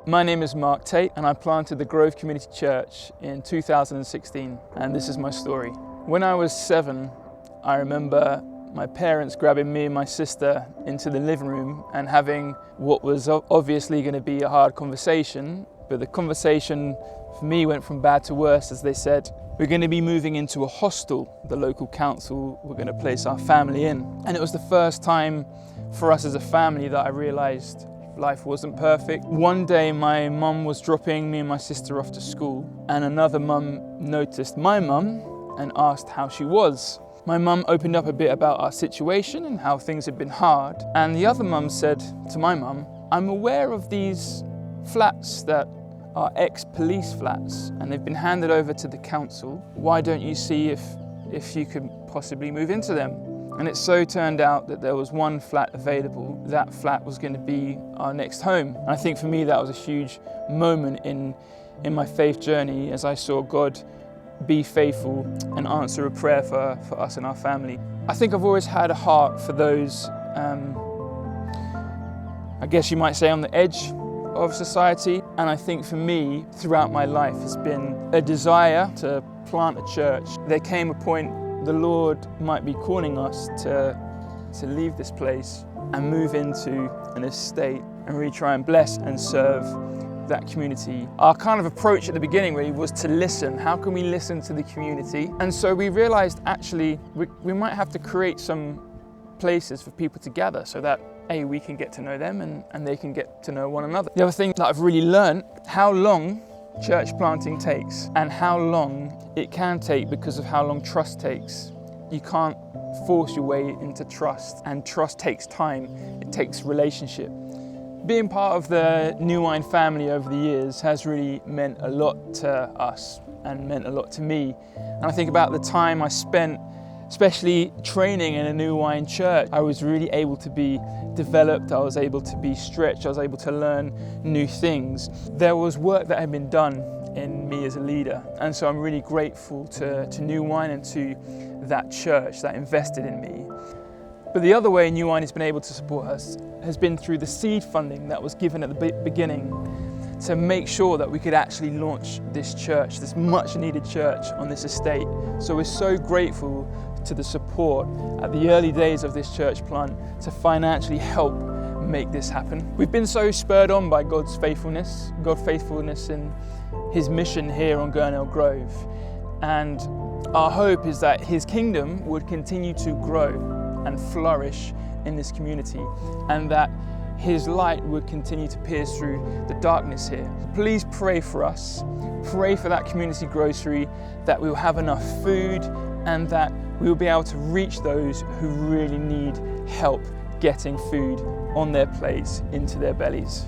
My name is Tate and I planted the Grove Community Church in 2016, and this is my story. When I was 7, I remember my parents grabbing me and my sister into the living room and having what was obviously going to be a hard conversation, but the conversation for me went from bad to worse as they said, "We're going to be moving into a hostel the local council were going to place our family in." And it was the first time for us as a family that I realised life wasn't perfect. One day my mum was dropping me and my sister off to school, and another mum noticed my mum and asked how she was. My mum opened up a bit about our situation and how things had been hard, and the other mum said to my mum, "I'm aware of these flats that are ex-police flats and they've been handed over to the council. Why don't you see if you could possibly move into them?" And it so turned out that there was one flat available. That flat was going to be our next home. And I think for me that was a huge moment in my faith journey as I saw God be faithful and answer a prayer for us and our family. I think I've always had a heart for those, I guess you might say, on the edge of society. And I think for me, throughout my life, has been a desire to plant a church. There came a point the Lord might be calling us to leave this place and move into an estate and really try and bless and serve that community. Our kind of approach at the beginning really was to listen. How can we listen to the community? And so we realized actually we might have to create some places for people to gather so that we can get to know them and they can get to know one another. The other thing that I've really learned, how long church planting takes and how long it can take because of how long trust takes. You can't force your way into trust, and trust takes time. It takes relationship. Being part of the New Wine family over the years has really meant a lot to us and meant a lot to me. And I think about the time I spent especially training in a New Wine church. I was really able to be developed, I was able to be stretched, I was able to learn new things. There was work that had been done in me as a leader, and so I'm really grateful to New Wine and to that church that invested in me. But the other way New Wine has been able to support us has been through the seed funding that was given at the beginning to make sure that we could actually launch this church, this much needed church on this estate. So we're so grateful to the support at the early days of this church plant to financially help make this happen. We've been so spurred on by God's faithfulness in His mission here on Gurnell Grove. And our hope is that His kingdom would continue to grow and flourish in this community, and that His light would continue to pierce through the darkness here. Please pray for us. Pray for that community grocery, that we will have enough food and that we will be able to reach those who really need help getting food on their plates into their bellies.